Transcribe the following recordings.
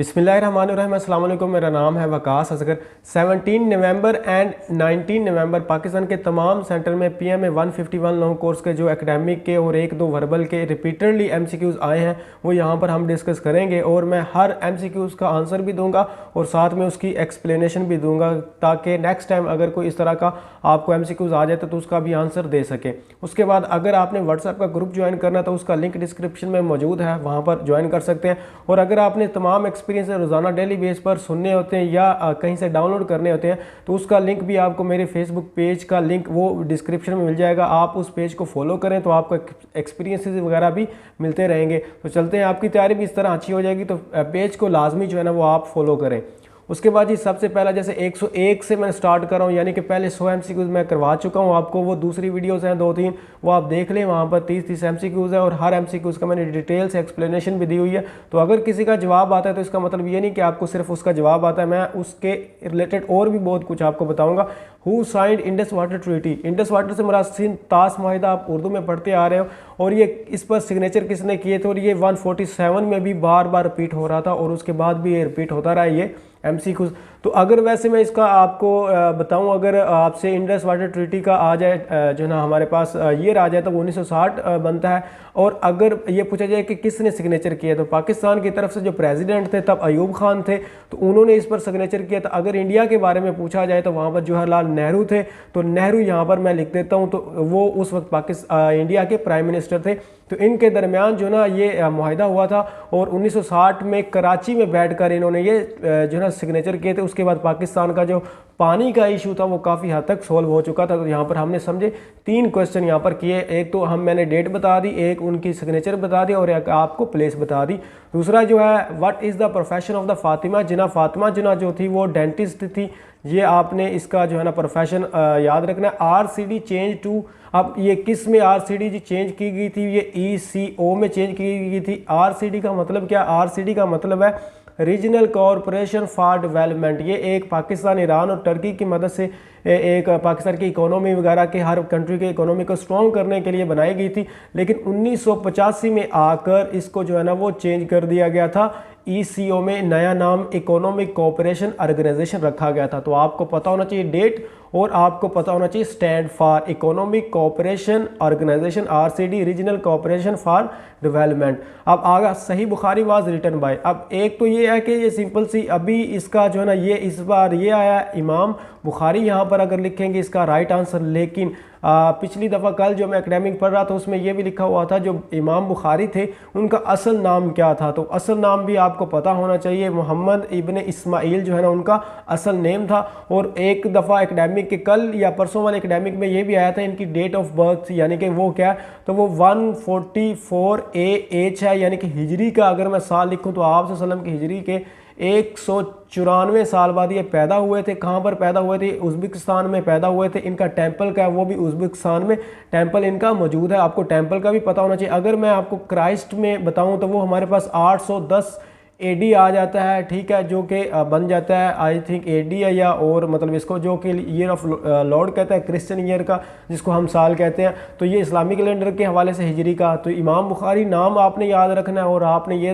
बिस्मिल्लाहिर्रहमानिर्रहीम। अस्सलाम वालेकुम। मेरा नाम है वकास असगर। 17 नवंबर एंड 19 नवंबर पाकिस्तान के तमाम सेंटर में पीएमए 151 लॉन्ग कोर्स के जो एकेडमिक के और एक दो वर्बल के रिपीटेडली एमसीक्यूज़ आए हैं वो यहाँ पर हम डिस्कस करेंगे और मैं हर एमसीक्यूज़ का आंसर भी दूंगा और साथ में उसकी एक्सप्लेनेशन भी दूंगा ताकि नेक्स्ट टाइम अगर कोई इस तरह का आपको एमसीक्यूज़ आ जाए तो उसका भी आंसर दे सके। उसके बाद अगर आपने व्हाट्सएप का ग्रुप ज्वाइन करना तो उसका लिंक डिस्क्रिप्शन में मौजूद है, वहाँ पर ज्वाइन कर सकते हैं। और अगर आपने तमाम एक्सपीरियंस रोज़ाना डेली बेस पर सुनने होते हैं या कहीं से डाउनलोड करने होते हैं तो उसका लिंक भी आपको मेरे फेसबुक पेज का लिंक वो डिस्क्रिप्शन में मिल जाएगा। आप उस पेज को फॉलो करें तो आपको एक्सपीरियंसेस वगैरह भी मिलते रहेंगे। तो चलते हैं, आपकी तैयारी भी इस तरह अच्छी हो जाएगी तो पेज को लाजमी जो है ना वो आप फॉलो करें। उसके बाद जी सबसे पहला जैसे 101 से मैं स्टार्ट कर रहा हूँ, यानी कि पहले 100 एमसीक्यूज़ मैं करवा चुका हूँ आपको, वो दूसरी वीडियोस हैं 2-3 वो आप देख लें, वहाँ पर 30-30 एमसीक्यूज़ है और हर एमसीक्यूज़ का मैंने डिटेल से एक्सप्लेनेशन भी दी हुई है। तो अगर किसी का जवाब आता है तो इसका मतलब ये नहीं कि आपको सिर्फ उसका जवाब आता है, मैं उसके रिलेटेड और भी बहुत कुछ आपको बताऊँगा। Who signed Indus water treaty, Indus water से मुराद सिंध ताश माहिदा आप उर्दू में पढ़ते आ रहे हो और ये इस पर सिग्नेचर किसने किए थे और ये 147 में भी बार बार रिपीट हो रहा था और उसके बाद भी ये रिपीट होता रहा ये एमसीक्यूज़। तो अगर वैसे मैं इसका आपको बताऊं, अगर आपसे इंडस वाटर ट्रीटी का आ जाए जो ना हमारे पास ईयर आ जाए तो 1960 बनता है। और अगर ये पूछा जाए कि किसने सिग्नेचर किया तो पाकिस्तान की तरफ से जो प्रेसिडेंट थे तब अयूब खान थे तो उन्होंने इस पर सिग्नेचर किया था। अगर इंडिया के बारे में पूछा जाए तो वहाँ पर जवाहरलाल नेहरू थे, तो नेहरू यहाँ पर मैं लिख देता हूँ, तो वो उस वक्त पाकिस्तान इंडिया के प्राइम मिनिस्टर थे। तो इनके दरमियान जो ना ये मुआहदा हुआ था और 1960 में कराची में बैठकर इन्होंने ये जो ना सिग्नेचर किए थे। उसके बाद पाकिस्तान का जो पानी का इशू था वो काफ़ी हद तक सॉल्व हो चुका था। तो यहाँ पर हमने समझे 3 क्वेश्चन यहाँ पर किए, एक तो मैंने डेट बता दी, एक उनकी सिग्नेचर बता दी और एक आपको प्लेस बता दी। दूसरा जो है what is the profession of the Fatima Jinnah, Fatima Jinnah जो थी वो डेंटिस्ट थी, ये आपने इसका जो है ना प्रोफेशन याद रखना है। आरसीडी चेंज टू, अब ये किस में आरसीडी जी चेंज की गई थी, ये ईसीओ में चेंज की गई थी। आरसीडी का मतलब क्या, आरसीडी का मतलब है रीजनल कॉरपोरेशन फॉर डेवलपमेंट। ये एक पाकिस्तान, ईरान और टर्की की मदद से एक पाकिस्तान की इकोनॉमी वगैरह के हर कंट्री के इकोनॉमी को स्ट्रॉन्ग करने के लिए बनाई गई थी, लेकिन 1985 में आकर इसको जो है ना वो चेंज कर दिया गया था। ईसीओ में नया नाम इकोनॉमिक कोऑपरेशन ऑर्गेनाइजेशन रखा गया था। तो आपको पता होना चाहिए डेट और आपको पता होना चाहिए stand for economic cooperation organization, RCD, regional cooperation for development. अब आगा सही बुखारी वाज रिटन बाय, अब एक तो ये है कि ये सिंपल सी अभी इसका जो है ना ये इस बार ये आया इमाम बुखारी, यहाँ पर अगर लिखेंगे इसका राइट आंसर, लेकिन पिछली दफ़ा कल जो मैं एकेडमिक पढ़ रहा था उसमें यह भी लिखा हुआ था जो इमाम बुखारी थे उनका असल नाम क्या था। तो असल नाम भी आपको पता होना चाहिए, मोहम्मद इब्न इस्माइल जो है ना उनका असल नेम था। और एक दफ़ा एकेडमिक के कल या परसों वाले एकेडमिक में ये भी आया था इनकी डेट ऑफ बर्थ, यानी कि वो क्या, तो वो 144 AH है, यानी कि हिजरी का अगर मैं साल लिखूँ तो आप सल्लम की हिजरी के 194 साल बाद ये पैदा हुए थे। कहाँ पर पैदा हुए थे, उज़्बेकिस्तान में पैदा हुए थे। इनका टेंपल का है वो भी उज़्बेकिस्तान में टेंपल इनका मौजूद है, आपको टेंपल का भी पता होना चाहिए। अगर मैं आपको क्राइस्ट में बताऊं तो वो हमारे पास 810 AD आ जाता है, ठीक है, जो कि बन जाता है आई थिंक AD है या और मतलब इसको जो कि ईयर ऑफ लॉर्ड कहता है, क्रिश्चियन ईयर का जिसको हम साल कहते हैं। तो ये इस्लामिक कैलेंडर के हवाले से हिजरी का। तो इमाम बुखारी नाम आपने याद रखना है और आपने ये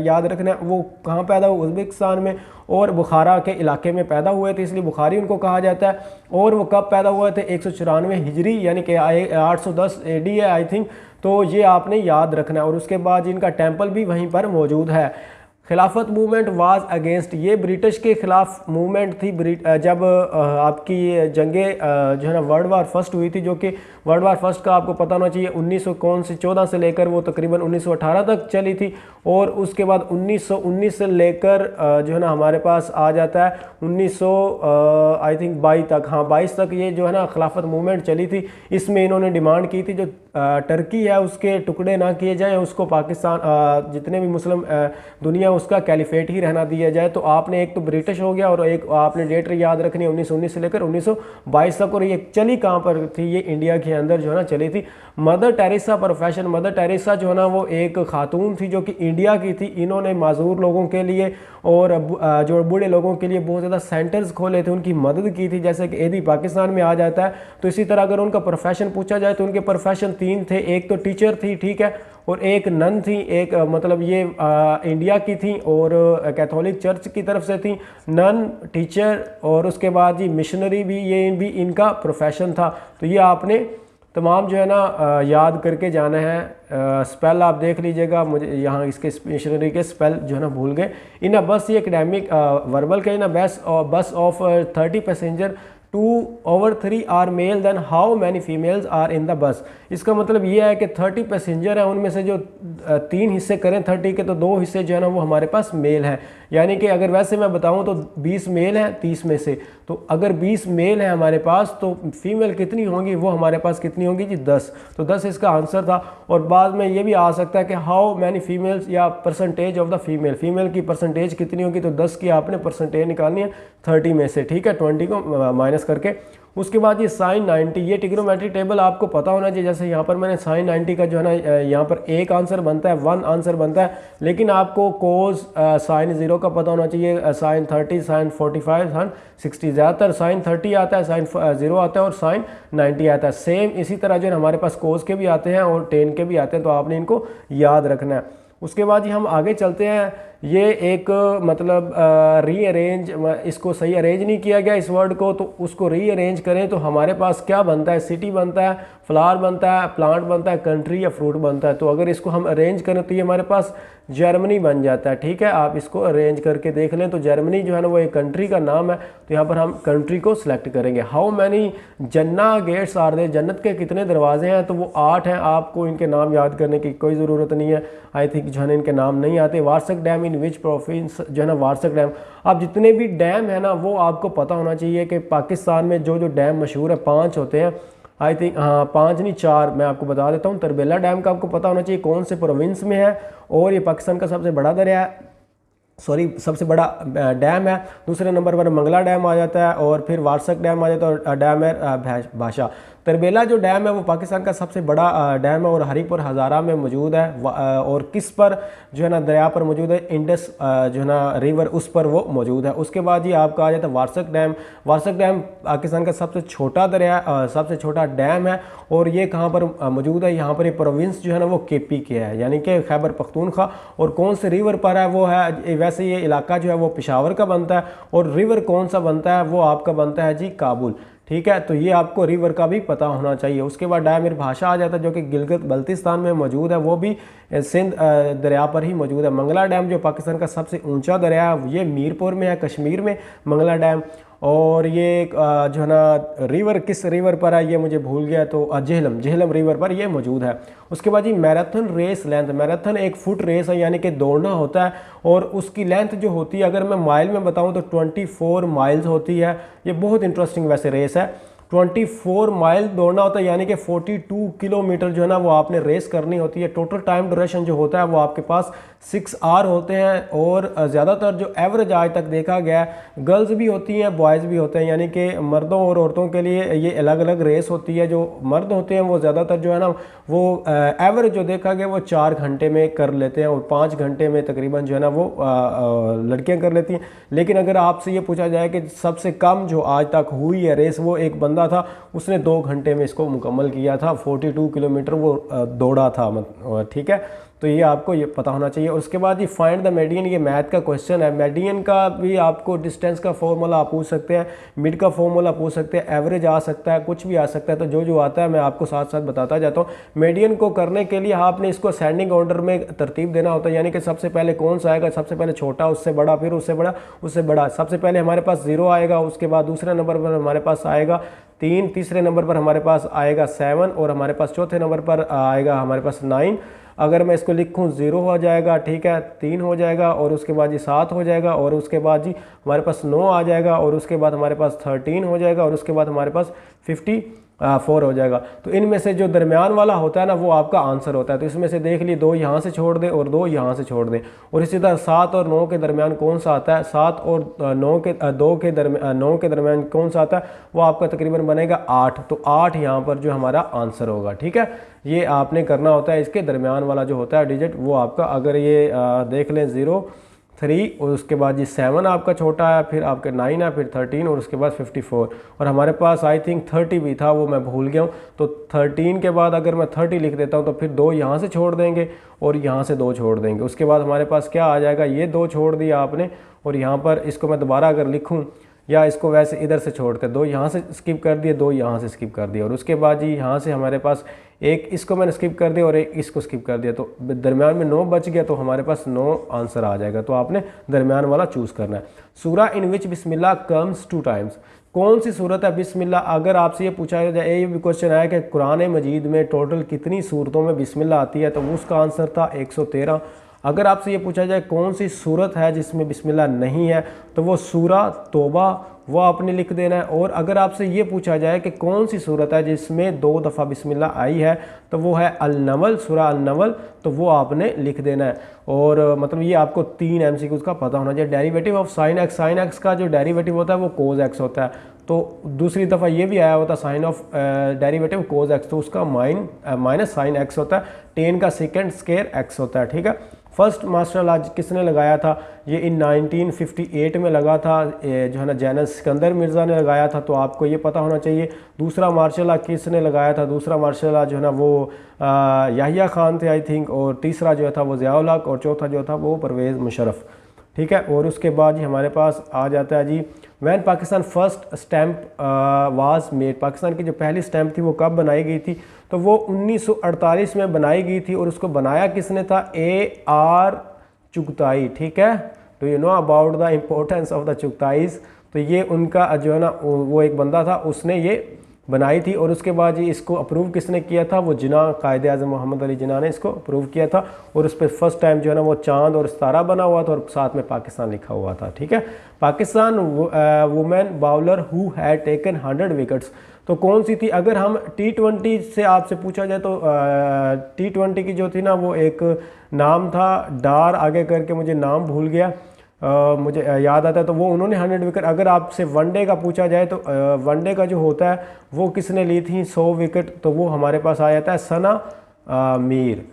याद रखना है वो कहाँ पैदा हुए, उज़्बेकिस्तान में और बुखारा के इलाके में पैदा हुए थे, इसलिए बुखारी उनको कहा जाता है। और वो कब पैदा हुए थे, 194 हिजरी यानी कि 810 AD है आई थिंक। तो ये आपने याद रखना है। और उसके बाद इनका टेंपल भी वहीं पर मौजूद है। खिलाफत मूवमेंट वाज अगेंस्ट, ये ब्रिटिश के खिलाफ मूवमेंट थी जब आपकी जंगे जो है ना वर्ल्ड वार फर्स्ट हुई थी, जो कि वर्ल्ड वार फर्स्ट का आपको पता होना चाहिए 1914 से लेकर वो तकरीबन 1918 तक चली थी। और उसके बाद 1919 से लेकर जो है ना हमारे पास आ जाता है 1900 आई थिंक 22 तक, हाँ 22 तक ये जो है ना खिलाफत मूवमेंट चली थी। इसमें इन्होंने डिमांड की थी जो टर्की है उसके टुकड़े ना किए जाएँ, उसको पाकिस्तान जितने भी मुस्लिम दुनिया उसका कैलिफेट ही रहना दिया जाए। तो आपने एक तो ब्रिटिश हो गया और एक आपने डेट याद रखनी है 1919 से लेकर 1922 तक। और ये चली कहाँ पर थी, ये इंडिया के अंदर जो है ना चली थी। Mother Teresa profession, mother Teresa जो है ना वो एक खातून थी जो कि इंडिया की थी। इन्होंने माजूर लोगों के लिए और जो बूढ़े लोगों के लिए बहुत ज़्यादा सेंटर्स खोले थे, उनकी मदद की थी, जैसे कि यदि पाकिस्तान में आ जाता है। तो इसी तरह अगर उनका प्रोफेशन पूछा जाए तो उनके प्रोफेशन 3 थे, एक तो टीचर थी, ठीक है, और एक नन थी, एक मतलब ये इंडिया की थी और कैथोलिक चर्च की तरफ से थी, नन टीचर, और उसके बाद जी मिशनरी भी, ये भी इनका प्रोफेशन था। तो ये आपने तमाम जो है ना याद करके जाना है। स्पेल आप देख लीजिएगा, मुझे यहाँ इसके मिशनरी के स्पेल जो है ना भूल गए। इन अ बस, ये एकेडमिक वर्बल के in a bus of 30 passenger 2/3 are male, then how many females are in the bus. इसका मतलब ये है कि 30 पैसेंजर हैं, उनमें से जो 3 हिस्से करें 30 के, तो 2 हिस्से जो है ना वो हमारे पास मेल हैं। यानी कि अगर वैसे मैं बताऊं तो 20 मेल हैं 30 में से, तो अगर 20 मेल हैं हमारे पास तो फीमेल कितनी होंगी, वो हमारे पास कितनी होंगी जी 10। तो 10 इसका आंसर था। और बाद में ये भी आ सकता है कि हाउ मैनी फीमेल्स या percentage of the female, female की परसेंटेज कितनी होगी, तो 10 की आपने परसेंटेज निकालनी है 30 में से, ठीक है, 20 को माइनस करके। उसके बाद ये साइन 90, ये ट्रिग्नोमेट्रिक टेबल आपको पता होना चाहिए। जैसे यहाँ पर मैंने साइन 90 का जो है ना यहाँ पर एक आंसर बनता है, 1 आंसर बनता है, लेकिन आपको कोस साइन 0 का पता होना चाहिए, साइन 30, साइन 45, साइन 60। ज़्यादातर साइन 30 आता है, साइन 0 आता है और साइन 90 आता है। सेम इसी तरह जो है हमारे पास कोस के भी आते हैं और टेन के भी आते हैं, तो आपने इनको याद रखना है। उसके बाद ही हम आगे चलते हैं। ये एक मतलब रीअरेंज, इसको सही अरेंज नहीं किया गया इस वर्ड को, तो उसको रीअरेंज करें तो हमारे पास क्या बनता है, सिटी बनता है, फ्लावर बनता है, प्लांट बनता है, कंट्री या फ्रूट बनता है। तो अगर इसको हम अरेंज करें तो ये हमारे पास जर्मनी बन जाता है, ठीक है। आप इसको अरेंज करके देख लें तो जर्मनी जो है ना वो एक कंट्री का नाम है, तो यहाँ पर हम कंट्री को सिलेक्ट करेंगे। हाउ मैनी जन्ना गेट्स आर देयर, जन्नत के कितने दरवाजे हैं, तो वो 8 हैं। आपको इनके नाम याद करने की कोई ज़रूरत नहीं है, आई थिंक जो है ना इनके नाम नहीं आते। वार्सक डैम इन विच प्रोविंस, जो है ना वार्सक डैम। अब जितने भी डैम है ना वो आपको पता होना चाहिए कि पाकिस्तान में जो जो डैम मशहूर है 5 होते हैं, आई थिंक, हाँ 5 नहीं 4, मैं आपको बता देता हूँ। तरबेला डैम का आपको पता होना चाहिए कौन से प्रोविंस में है, और ये पाकिस्तान का सबसे बड़ा दरिया है, सॉरी सबसे बड़ा डैम है। दूसरे नंबर पर मंगला डैम आ जाता है, और फिर वार्सक डैम आ जाता है, और डैम है भाषा। तरबेला जो डैम है वो पाकिस्तान का सबसे बड़ा डैम है और हरीपुर हज़ारा में मौजूद है, और किस पर जो है ना दरिया पर मौजूद है, इंडस जो है ना रिवर, उस पर वो मौजूद है। उसके बाद ये आपका आ जाता है वार्सक डैम। वार्सक डैम पाकिस्तान का सबसे छोटा दरिया, सबसे छोटा डैम है, और ये कहाँ पर मौजूद है, यहाँ पर ये प्रोविंस जो है ना वो केपी के है, यानी कि खैबर पख्तूनख्वा। और कौन से रिवर पर है वो है, वैसे ये इलाका जो है वो पेशावर का बनता है, और रिवर कौन सा बनता है वो आपका बनता है जी काबुल, ठीक है। तो ये आपको रिवर का भी पता होना चाहिए। उसके बाद डैम भाषा आ जाता है जो कि गिलगित बल्तिस्तान में मौजूद है, वो भी सिंध दरिया पर ही मौजूद है। मंगला डैम जो पाकिस्तान का सबसे ऊंचा दरिया है ये मीरपुर में है, कश्मीर में मंगला डैम। और ये जो है ना रिवर किस रिवर पर है ये मुझे भूल गया, तो झेलम रिवर पर ये मौजूद है। उसके बाद ये मैराथन रेस लेंथ, मैराथन एक फुट रेस है, यानी कि दौड़ना होता है, और उसकी लेंथ जो होती है अगर मैं माइल में बताऊं तो 24 माइल्स होती है। ये बहुत इंटरेस्टिंग वैसे रेस है, 24 माइल दौड़ना होता है, यानी कि 42 किलोमीटर जो है ना वो आपने रेस करनी होती है। टोटल टाइम ड्यूरेशन जो होता है वो आपके पास 6 आवर होते हैं, और ज़्यादातर जो एवरेज आज तक देखा गया है, गर्ल्स भी होती हैं बॉयज़ भी होते हैं, यानी कि मर्दों और औरतों के लिए ये अलग अलग रेस होती है। जो मर्द होते हैं वो ज़्यादातर जो है ना वो एवरेज जो देखा गया वो 4 घंटे में कर लेते हैं, और 5 घंटे में तकरीबन जो है ना वो लड़कियाँ कर लेती हैं। लेकिन अगर आपसे ये पूछा जाए कि सबसे कम जो आज तक हुई है रेस, वो एक बंदा था, उसने 2 घंटे में इसको मुकम्मल किया था, 42 किलोमीटर वो दौड़ा था, ठीक है। तो ये आपको ये पता होना चाहिए। और उसके बाद ये फाइंड द मीडियन, ये मैथ का क्वेश्चन है। मीडियन का भी आपको डिस्टेंस का फॉर्मूला आप पूछ सकते हैं, मिड का फॉर्मूला पूछ सकते हैं, एवरेज आ सकता है, कुछ भी आ सकता है। तो जो जो आता है मैं आपको साथ साथ बताता जाता हूँ। मीडियन को करने के लिए आपने इसको असेंडिंग ऑर्डर में तरतीब देना होता है, यानी कि सबसे पहले कौन सा आएगा, सबसे पहले छोटा, उससे बड़ा, फिर उससे बड़ा, उससे बड़ा। सबसे पहले हमारे पास 0 आएगा, उसके बाद दूसरे नंबर पर हमारे पास आएगा 3, तीसरे नंबर पर हमारे पास आएगा 7, और हमारे पास चौथे नंबर पर आएगा हमारे पास 9। अगर मैं इसको लिखूं 0 हो जाएगा, ठीक है, 3 हो जाएगा, और उसके बाद जी 7 हो जाएगा, और उसके बाद जी हमारे पास 9 आ जाएगा, और उसके बाद हमारे पास 13 हो जाएगा, और उसके बाद हमारे पास 54 हो जाएगा। तो इनमें से जो दरमियान वाला होता है ना वो आपका आंसर होता है। तो इसमें से देख लिए 2 यहाँ से छोड़ दें और 2 यहाँ से छोड़ दें। और इसी तरह 7 और 9 के दरमियान कौन सा आता है, 7 और 9 के 9 के दरमियान कौन सा आता है, वो आपका तकरीबन बनेगा 8। तो 8 यहाँ पर जो हमारा आंसर होगा, ठीक है। ये आपने करना होता है, इसके दरमियान वाला जो होता है डिजिट वो आपका, अगर ये देख लें 0, 3 और उसके बाद जी 7 आपका छोटा है, फिर आपके 9 है, फिर 13 और उसके बाद 54 और हमारे पास आई थिंक 30 भी था, वो मैं भूल गया हूँ। तो 13 के बाद अगर मैं 30 लिख देता हूँ तो फिर 2 यहाँ से छोड़ देंगे और यहाँ से 2 छोड़ देंगे। उसके बाद हमारे पास क्या आ जाएगा, ये 2 छोड़ दिया आपने और यहाँ पर इसको मैं दोबारा अगर लिखूँ या इसको वैसे इधर से छोड़ते 2 यहाँ से स्किप कर दिए, 2 यहाँ से स्किप कर दिए और उसके बाद जी यहाँ से हमारे पास एक इसको मैंने स्किप कर दिया और एक इसको स्किप कर दिया, तो दरमियान में 9 बच गया, तो हमारे पास 9 आंसर आ जाएगा। तो आपने दरमियान वाला चूज़ करना है। सूरा इन विच बिस्मिल्लाह कम्स 2 टाइम्स, कौन सी सूरत है बिस्मिल्लाह। अगर आपसे ये पूछा जाए, ये भी क्वेश्चन आया कि कुरान मजीद में टोटल कितनी सूरतों में बिस्मिल्लाह आती है, तो उसका आंसर था 113। अगर आपसे ये पूछा जाए कौन सी सूरत है जिसमें बिस्मिल्लाह नहीं है, तो वो सूरा तौबा, वो आपने लिख देना है। और अगर आपसे ये पूछा जाए कि कौन सी सूरत है जिसमें 2 दफ़ा बिस्मिल्लाह आई है, तो वो है अल-नमल, सूरा अल-नमल, तो वो आपने लिख देना है। और मतलब ये आपको 3 MCQs का पता होना चाहिए। Derivative of sine x, sine x का जो डेरिवेटिव होता है वो कोज एक्स होता है। तो दूसरी दफ़ा ये भी आया होता sign of derivative cos x, तो उसका माइनस साइन एक्स होता है। 10 का सेकेंड स्केयर एक्स होता है, ठीक है। फर्स्ट मार्शल लॉ किसने लगाया था, ये इन 1958 में लगा था, जो है ना जनरल सिकंदर मिर्ज़ा ने लगाया था, तो आपको ये पता होना चाहिए। दूसरा मार्शल लॉ किसने लगाया था, दूसरा मार्शल लॉ जो है ना वो याहिया खान थे आई थिंक, और तीसरा जो था वो ज़िया-उल हक, और चौथा जो था वो परवेज़ मुशर्रफ, ठीक है। और उसके बाद ही हमारे पास आ जाता है जी when Pakistan first stamp was made, Pakistan की जो पहली स्टैम्प थी वो कब बनाई गई थी, तो वो 1948 में बनाई गई थी। और उसको बनाया किसने था, AR चुगताई, ठीक है। Do you know about the importance of the Chughtais, तो ये उनका जो है ना वो एक बंदा था, उसने ये बनाई थी। और उसके बाद ये इसको अप्रूव किसने किया था, वो जिना, कायदे आज़म मोहम्मद अली जिना ने इसको अप्रूव किया था। और उस पर फर्स्ट टाइम जो है ना वो चांद और सितारा बना हुआ था और साथ में पाकिस्तान लिखा हुआ था, ठीक है। Pakistan women bowler who had taken 100 wickets, तो कौन सी थी। अगर हम T20 से आपसे पूछा जाए तो T20 की जो थी ना वो एक नाम था डार आगे करके, मुझे नाम भूल गया, मुझे याद आता है, तो वो उन्होंने 100 विकेट। अगर आपसे वनडे का पूछा जाए तो वनडे का जो होता है वो किसने ली थी 100 विकेट, तो वो हमारे पास आ जाता है सना मीर।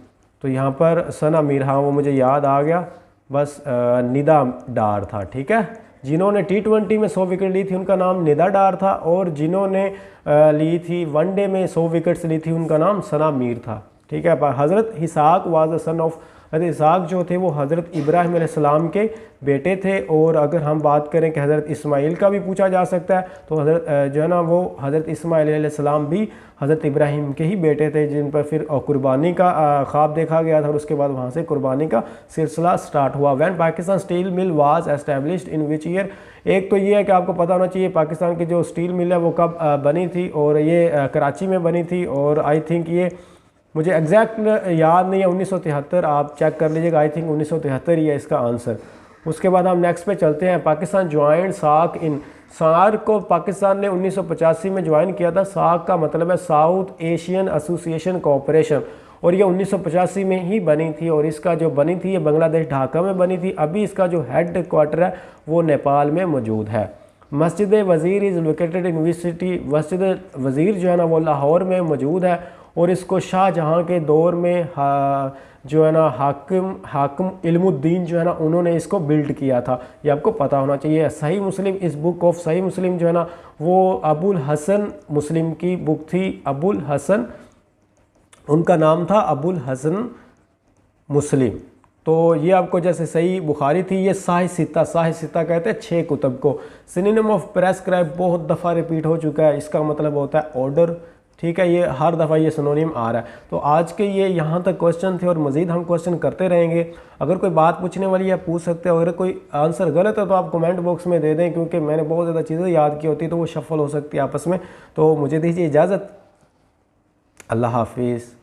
तो यहाँ पर सना मीर, हाँ वो मुझे याद आ गया, बस निदा डार था, ठीक है। जिन्होंने T20 में 100 विकेट ली थी उनका नाम निदा डार था, और जिन्होंने ली थी वनडे में 100 विकेट्स ली थी उनका नाम सना मीर था, ठीक है। हज़रत इसहाक वाज द सन ऑफ, हज़रत इसहाक जो थे वो हज़रत इब्राहिम अलैहिस्सलाम के बेटे थे। और अगर हम बात करें कि हज़रत इस्माइल का भी पूछा जा सकता है, तो हज़रत जो है ना वो हज़रत इस्माइल अलैहिस्सलाम भी हज़रत इब्राहिम के ही बेटे थे, जिन पर फिर कुर्बानी का ख्वाब देखा गया था और उसके बाद वहाँ से कुर्बानी का सिलसिला स्टार्ट हुआ। When Pakistan steel mill was established in which year, एक तो ये है कि आपको पता होना चाहिए पाकिस्तान की जो स्टील मिल है वो कब बनी थी, और ये कराची में बनी थी। और आई थिंक ये मुझे एग्जैक्ट याद नहीं है, 1973 आप चेक कर लीजिएगा, आई थिंक 1973 ही है इसका आंसर। उसके बाद हम नेक्स्ट पे चलते हैं। पाकिस्तान ज्वाइंट साक इन, सार्क को पाकिस्तान ने 1985 में ज्वाइन किया था। सार्क का मतलब है साउथ एशियन एसोसिएशन कोऑपरेशन, और ये 1985 में ही बनी थी। और इसका जो बनी थी ये बांग्लादेश ढाका में बनी थी। अभी इसका जो हेड क्वार्टर है वो नेपाल में मौजूद है। मस्जिद वज़ीर is located in which city, मस्जिद वज़ीर जो है ना वो लाहौर में मौजूद है, और इसको शाहजहाँ के दौर में जो है ना हाकिम इल्मुद्दीन जो है ना उन्होंने इसको बिल्ड किया था, ये आपको पता होना चाहिए। सही मुस्लिम, इस बुक ऑफ सही मुस्लिम जो है ना वो अबुल हसन मुस्लिम की बुक थी। अबुल हसन उनका नाम था, अबुल हसन मुस्लिम। तो ये आपको जैसे सही बुखारी थी, ये साहिसिता कहते हैं 6 कुतब को। सिनोनिम ऑफ प्रेस्क्राइब बहुत दफ़ा रिपीट हो चुका है, इसका मतलब होता है ऑर्डर, ठीक है। ये हर दफ़ा ये सिनोनिम आ रहा है। तो आज के ये यहाँ तक क्वेश्चन थे और मज़ीद हम क्वेश्चन करते रहेंगे। अगर कोई बात पूछने वाली है पूछ सकते हो, अगर कोई आंसर गलत है तो आप कमेंट बॉक्स में दे दें, क्योंकि मैंने बहुत ज़्यादा चीज़ें याद की होती तो वो शफल हो सकती है आपस में। तो मुझे दीजिए इजाज़त, अल्लाह हाफिज़।